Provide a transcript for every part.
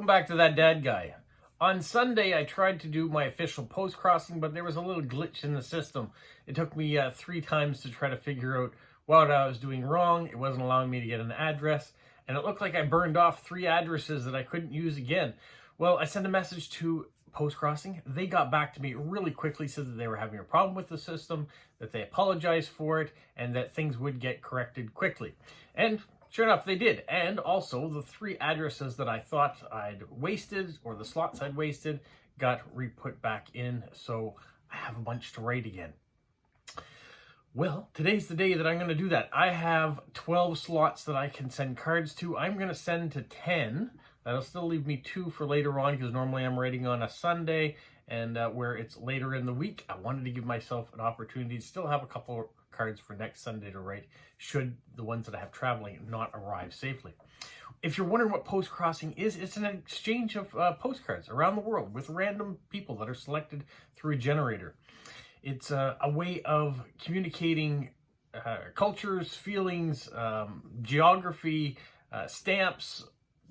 back to That Dad Guy. On Sunday, I tried to do my official post-crossing, but there was a little glitch in the system. It took me 3 times to try to figure out what I was doing wrong. It wasn't allowing me to get an address, and it looked like I burned off 3 addresses that I couldn't use again. Well, I sent a message to Postcrossing. They got back to me really quickly, said that they were having a problem with the system, that they apologized for it, and that things would get corrected quickly. And sure enough, they did. And also, the 3 addresses that I thought I'd wasted, or the slots I'd wasted, got re-put back in, so I have a bunch to write again. Well, today's the day that I'm going to do that. I have 12 slots that I can send cards to. I'm going to send to 10. That'll still leave me 2 for later on, because normally I'm writing on a Sunday, and where it's later in the week, I wanted to give myself an opportunity to still have a couple cards for next Sunday to write, should the ones that I have traveling not arrive safely. If you're wondering what Postcrossing is, it's an exchange of postcards around the world with random people that are selected through a generator. It's a way of communicating cultures, feelings, geography, stamps,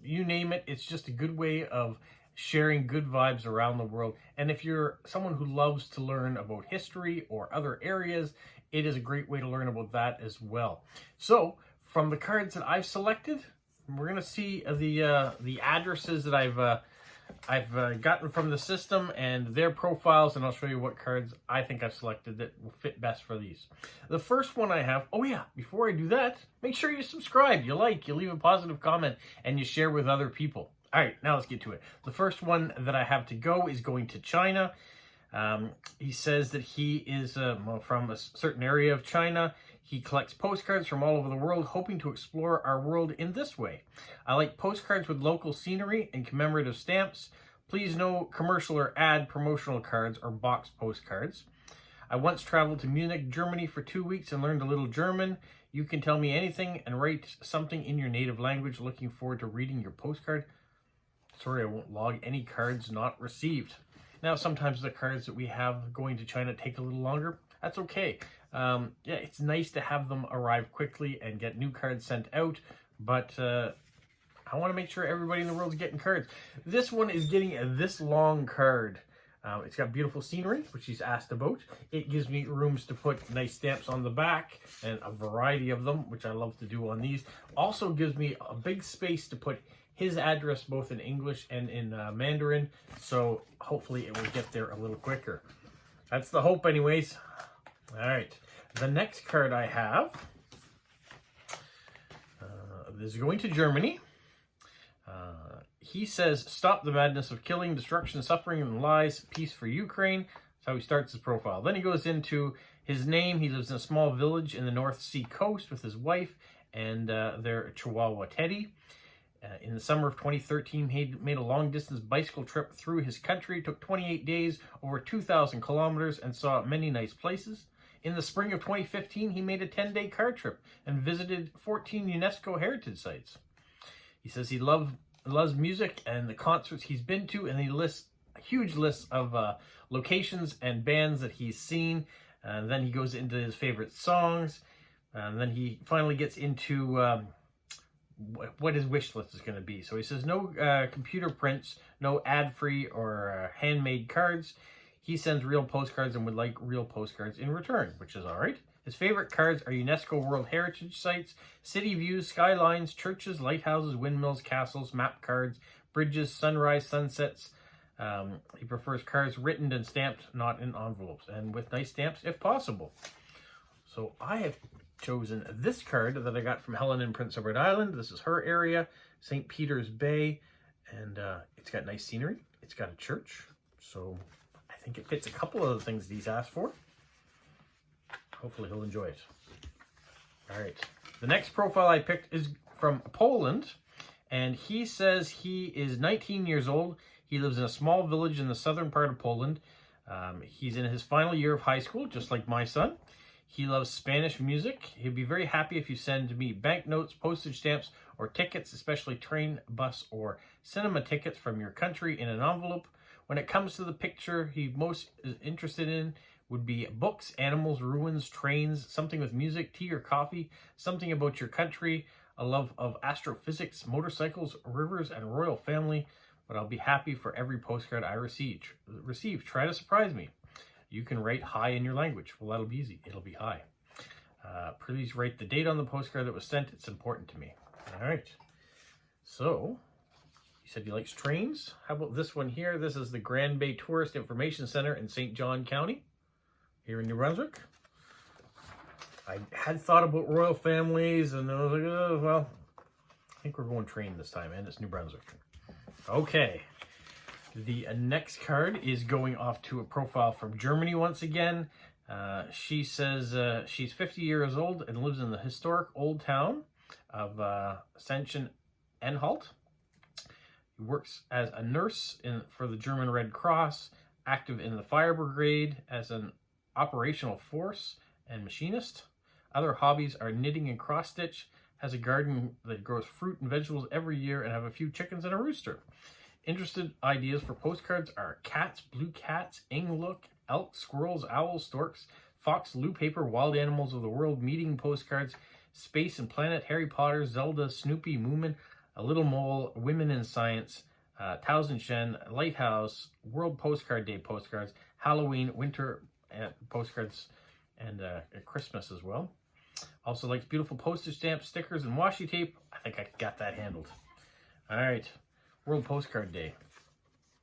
you name it. It's just a good way of sharing good vibes around the world. And if you're someone who loves to learn about history or other areas, it is a great way to learn about that as well. So from the cards that I've selected, we're going to see the addresses that I've gotten from the system and their profiles, and I'll show you what cards I think I've selected that will fit best for these. The first one I have, oh yeah, before I do that, make sure you subscribe, you like, you leave a positive comment, and you share with other people. All right, now let's get to it. The first one that I have to go is going to China. He says that he is from a certain area of China. He collects postcards from all over the world, hoping to explore our world in this way. I like postcards with local scenery and commemorative stamps. Please no commercial or ad promotional cards or box postcards. I once traveled to Munich, Germany for 2 weeks and learned a little German. You can tell me anything and write something in your native language. Looking forward to reading your postcard. Sorry, I won't log any cards not received. Now, sometimes the cards that we have going to China take a little longer. That's okay. Yeah, it's nice to have them arrive quickly and get new cards sent out, but I want to make sure everybody in the world is getting cards. This one is getting this long card. It's got beautiful scenery, which he's asked about. It gives me rooms to put nice stamps on the back, and a variety of them, which I love to do on these. Also gives me a big space to put his address both in English and in Mandarin, so hopefully it will get there a little quicker. That's the hope anyways. All right, the next card I have is going to Germany. He says, stop the madness of killing, destruction, suffering, and lies, peace for Ukraine. That's how he starts his profile. Then he goes into his name. He lives in a small village in the North Sea coast with his wife and their Chihuahua Teddy. In the summer of 2013, he made a long-distance bicycle trip through his country. It took 28 days, over 2,000 kilometers, and saw many nice places. In the spring of 2015, he made a 10-day car trip and visited 14 UNESCO heritage sites. He says he loves music and the concerts he's been to, and he lists a huge list of locations and bands that he's seen. And then he goes into his favorite songs, and then he finally gets into what his wish list is going to be. So he says no computer prints, no ad-free or handmade cards. He sends real postcards and would like real postcards in return, which is all right. His favorite cards are UNESCO World Heritage Sites, city views, skylines, churches, lighthouses, windmills, castles, map cards, bridges, sunrise, sunsets. He prefers cards written and stamped, not in envelopes, and with nice stamps if possible. So I have chosen this card that I got from Helen in Prince Edward Island. This is her area, St. Peter's Bay, and it's got nice scenery. It's got a church, so I think it fits a couple of the things he's asked for. Hopefully he'll enjoy it. All right, the next profile I picked is from Poland, and he says he is 19 years old. He lives in a small village in the southern part of Poland. He's in his final year of high school, just like my son. He loves Spanish music. He'd be very happy if you send me banknotes, postage stamps, or tickets, especially train, bus, or cinema tickets from your country in an envelope. When it comes to the picture he most is interested in would be books, animals, ruins, trains, something with music, tea or coffee, something about your country, a love of astrophysics, motorcycles, rivers, and royal family. but I'll be happy for every postcard I receive. Try to surprise me. You can rate high in your language. Well, that'll be easy. It'll be high. Please write the date on the postcard that was sent. It's important to me. All right. So, he said he likes trains. How about this one here? This is the Grand Bay Tourist Information Center in St. John County, here in New Brunswick. I had thought about royal families, and I was like, oh, well, I think we're going train this time, and it's New Brunswick. Okay. The next card is going off to a profile from Germany once again. She says she's 50 years old and lives in the historic old town of Sachsen-Anhalt. Works as a nurse for the German Red Cross, active in the fire brigade as an operational force and machinist. Other hobbies are knitting and cross-stitch, has a garden that grows fruit and vegetables every year, and have a few chickens and a rooster. Interested ideas for postcards are cats, blue cats, Engluk, elk, squirrels, owls, storks, fox, loo paper, wild animals of the world, meeting postcards, space and planet, Harry Potter, Zelda, Snoopy, Moomin, A Little Mole, Women in Science, Towson Shen, Lighthouse, World Postcard Day postcards, Halloween, winter postcards, and Christmas as well. Also likes beautiful postage stamps, stickers, and washi tape. I think I got that handled. All right, World Postcard Day.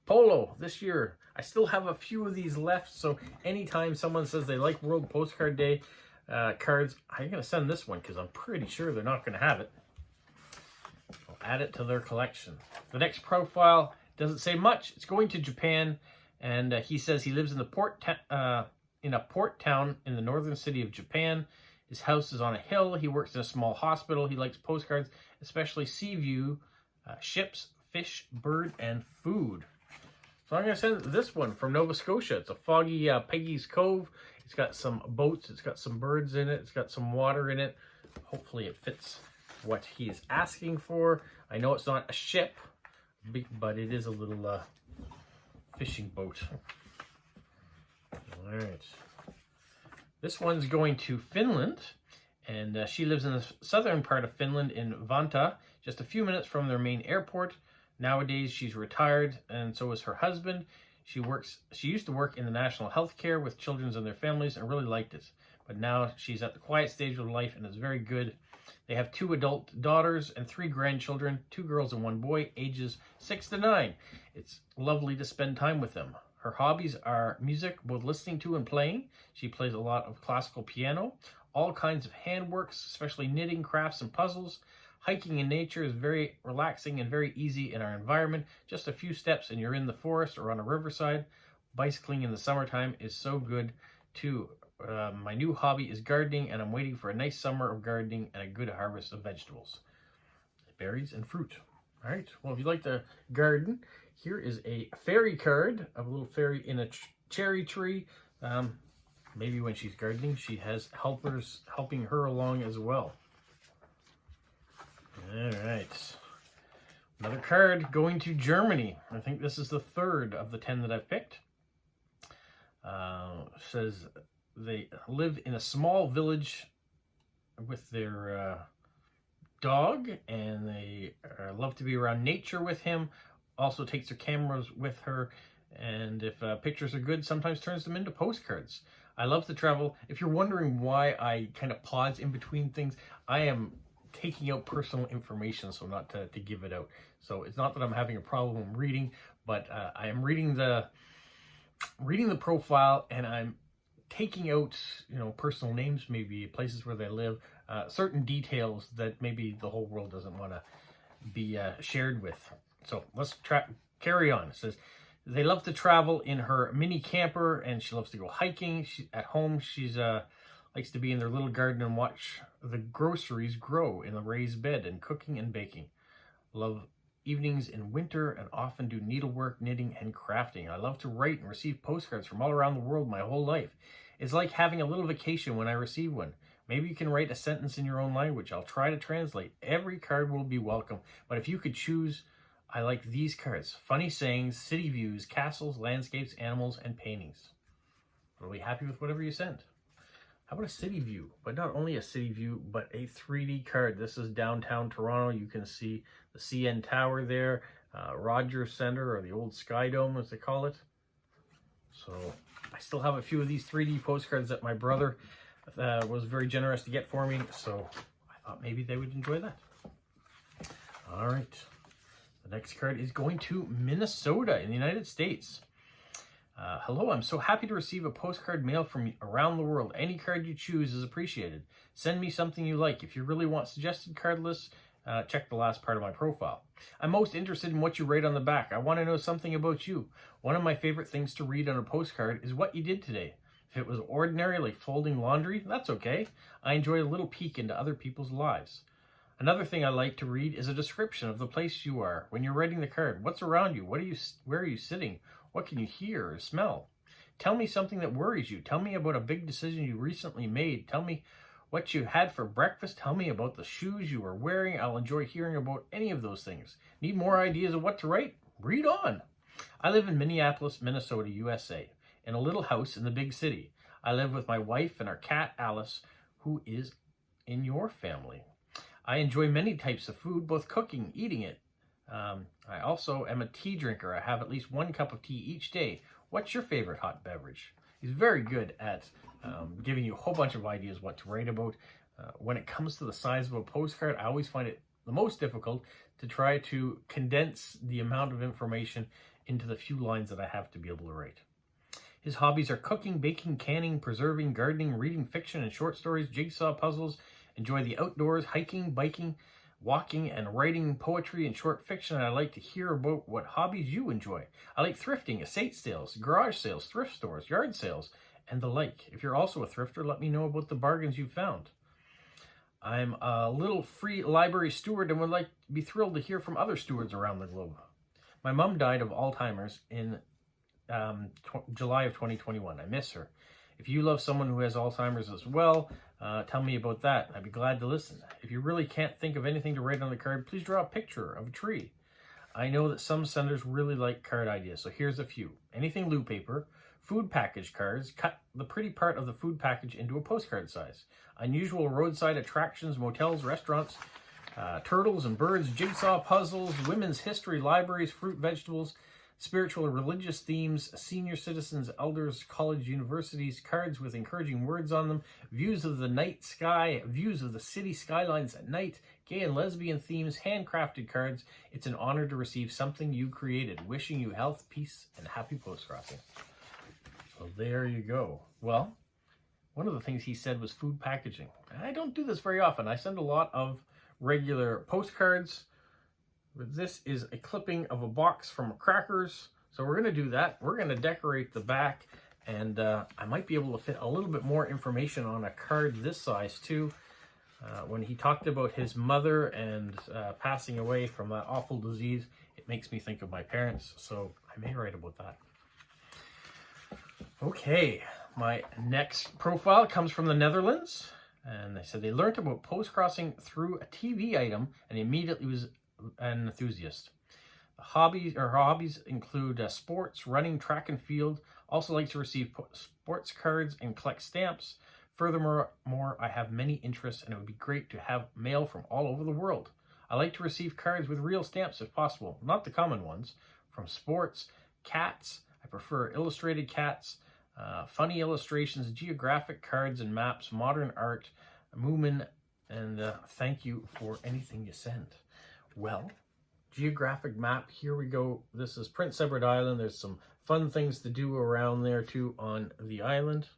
Polo this year. I still have a few of these left, so anytime someone says they like World Postcard Day cards, I'm going to send this one because I'm pretty sure they're not going to have it. I'll add it to their collection. The next profile doesn't say much. It's going to Japan, and he says he lives in a port town in the northern city of Japan. His house is on a hill. He works in a small hospital. He likes postcards, especially sea view, ships, fish, bird, and food. So I'm going to send this one from Nova Scotia. It's a foggy Peggy's Cove. It's got some boats. It's got some birds in it. It's got some water in it. Hopefully it fits what he is asking for. I know it's not a ship, but it is a little fishing boat. All right. This one's going to Finland, and she lives in the southern part of Finland in Vantaa, just a few minutes from their main airport. Nowadays, she's retired, and so is her husband. She used to work in the national health care with children and their families and really liked it. But now she's at the quiet stage of life and is very good. They have 2 adult daughters and 3 grandchildren, 2 girls and 1 boy, ages 6 to 9. It's lovely to spend time with them. Her hobbies are music, both listening to and playing. She plays a lot of classical piano, all kinds of handworks, especially knitting, crafts, and puzzles. Hiking in nature is very relaxing and very easy in our environment. Just a few steps and you're in the forest or on a riverside. Bicycling in the summertime is so good too. My new hobby is gardening, and I'm waiting for a nice summer of gardening and a good harvest of vegetables, berries, and fruit. All right, well, if you'd like to garden, here is a fairy card of a little fairy in a cherry tree. Maybe when she's gardening, she has helpers helping her along as well. All right. Another card going to Germany. I think this is the 3rd of the 10 that I've picked. Says they live in a small village with their dog, and they love to be around nature with him. Also takes their cameras with her, and if pictures are good, sometimes turns them into postcards. I love to travel. If you're wondering why I kind of pause in between things, I am taking out personal information so not to give it out. So it's not that I'm having a problem reading, but I am reading the profile, and I'm taking out, personal names, maybe places where they live, certain details that maybe the whole world doesn't want to be shared with. So let's carry on. It says they love to travel in her mini camper, and she loves to go hiking. At home, she's likes to be in their little garden and watch the groceries grow in the raised bed, and cooking and baking. Love evenings in winter and often do needlework, knitting, and crafting. I love to write and receive postcards from all around the world my whole life. It's like having a little vacation when I receive one. Maybe you can write a sentence in your own language. I'll try to translate. Every card will be welcome, but if you could choose, I like these cards. Funny sayings, city views, castles, landscapes, animals, and paintings. I'll be happy with whatever you send. How about a city view? But not only a city view, but a 3D card. This is downtown Toronto. You can see the CN Tower there. Rogers Center, or the old Sky Dome as they call it. So I still have a few of these 3D postcards that my brother was very generous to get for me, so I thought maybe they would enjoy that. All right, the next card is going to Minnesota in the United States. Hello, I'm so happy to receive a postcard mail from around the world. Any card you choose is appreciated. Send me something you like. If you really want suggested card lists, check the last part of my profile. I'm most interested in what you write on the back. I want to know something about you. One of my favorite things to read on a postcard is what you did today. If it was ordinary, like folding laundry, that's okay. I enjoy a little peek into other people's lives. Another thing I like to read is a description of the place you are when you're writing the card. What's around you? Where are you sitting? What can you hear or smell? Tell me something that worries you. Tell me about a big decision you recently made. Tell me what you had for breakfast. Tell me about the shoes you are wearing. I'll enjoy hearing about any of those things. Need more ideas of what to write? Read on. I live in Minneapolis, Minnesota, USA, in a little house in the big city. I live with my wife and our cat, Alice, who is in your family. I enjoy many types of food, both cooking, eating it. I also am a tea drinker. I have at least 1 cup of tea each day. What's your favorite hot beverage? He's very good at giving you a whole bunch of ideas what to write about. When it comes to the size of a postcard, I always find it the most difficult to try to condense the amount of information into the few lines that I have to be able to write. His hobbies are cooking, baking, canning, preserving, gardening, reading fiction and short stories, jigsaw puzzles, enjoy the outdoors, hiking, biking, walking, and writing poetry and short fiction. And I like to hear about what hobbies you enjoy. I like thrifting, estate sales, garage sales, thrift stores, yard sales, and the like. If you're also a thrifter, let me know about the bargains you've found. I'm a little free library steward and would be thrilled to hear from other stewards around the globe. My mom died of Alzheimer's in July of 2021. I miss her. If you love someone who has Alzheimer's as well, tell me about that. I'd be glad to listen. If you really can't think of anything to write on the card, please draw a picture of a tree. I know that some senders really like card ideas, so here's a few. Anything loo paper, food package cards, cut the pretty part of the food package into a postcard size. Unusual roadside attractions, motels, restaurants, turtles and birds, jigsaw puzzles, women's history, libraries, fruit, vegetables, spiritual or religious themes, senior citizens, elders, college, universities, cards with encouraging words on them, views of the night sky, views of the city skylines at night, gay and lesbian themes, handcrafted cards. It's an honor to receive something you created. Wishing you health, peace, and happy postcrossing. So there you go. Well, one of the things he said was food packaging. I don't do this very often. I send a lot of regular postcards. But this is a clipping of a box from Crackers. So we're going to do that. We're going to decorate the back. And I might be able to fit a little bit more information on a card this size too. When he talked about his mother and passing away from that awful disease, it makes me think of my parents. So I may write about that. Okay, my next profile comes from the Netherlands. And they said they learned about postcrossing through a TV item and immediately was an enthusiast. Her hobbies include sports, running, track and field. Also likes to receive sports cards and collect stamps. Furthermore, I have many interests and it would be great to have mail from all over the world. I like to receive cards with real stamps if possible, not the common ones. From sports, cats, I prefer illustrated cats, funny illustrations, geographic cards and maps, modern art, Moomin, and thank you for anything you send. Well, geographic map, here we go. This is Prince Edward Island. There's some fun things to do around there too on the island.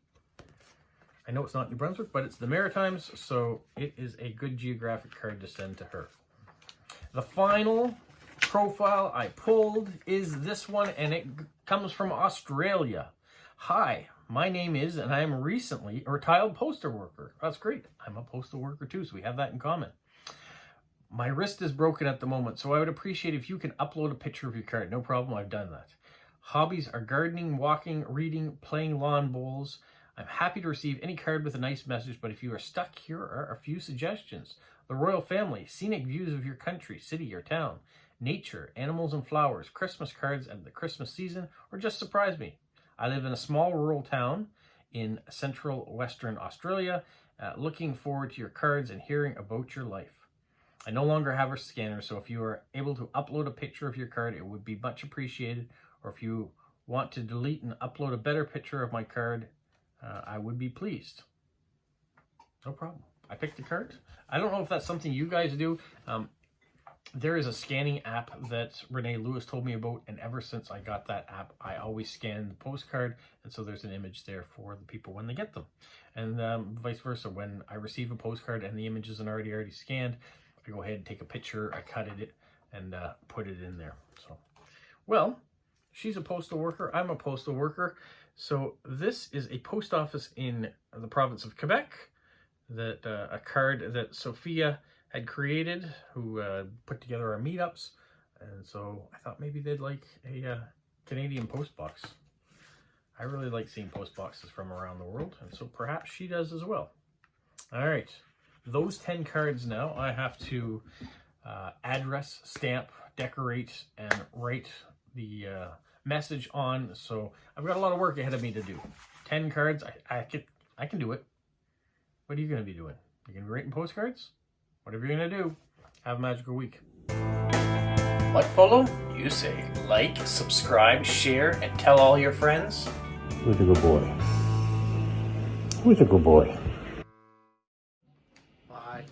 I know it's not New Brunswick, but it's the Maritimes, so it is a good geographic card to send to her. The final profile I pulled is this one, and it comes from Australia. Hi, my name is, and I am recently a retired postal worker. That's great. I'm a postal worker too, so we have that in common. My wrist is broken at the moment, so I would appreciate if you can upload a picture of your card. No problem, I've done that. Hobbies are gardening, walking, reading, playing lawn bowls. I'm happy to receive any card with a nice message, but if you are stuck, here are a few suggestions. The royal family, scenic views of your country, city, or town, nature, animals and flowers, Christmas cards at the Christmas season, or just surprise me. I live in a small rural town in central Western Australia. Looking forward to your cards and hearing about your life. I no longer have a scanner, so if you are able to upload a picture of your card, it would be much appreciated. Or if you want to delete and upload a better picture of my card, I would be pleased. No problem. I picked the card. I don't know if that's something you guys do. There is a scanning app that Renee Lewis told me about, and ever since I got that app, I always scan the postcard, and so there's an image there for the people when they get them. And vice versa, when I receive a postcard and the image isn't already scanned, I go ahead and take a picture, I cut it, and put it in there. So, well, she's a postal worker, I'm a postal worker. So this is a post office in the province of Quebec, that a card that Sophia had created, who put together our meetups, and so I thought maybe they'd like a Canadian post box. I really like seeing post boxes from around the world, and so perhaps she does as well. All right, those 10 cards now I have to address, stamp, decorate, and write the message on, so I've got a lot of work ahead of me to do. 10 cards, I can do it. What are you going to be doing? You going to be writing postcards? Whatever you're going to do, have a magical week. What, Polo? You say like, subscribe, share, and tell all your friends? Who's a good boy? Who's a good boy? Bye.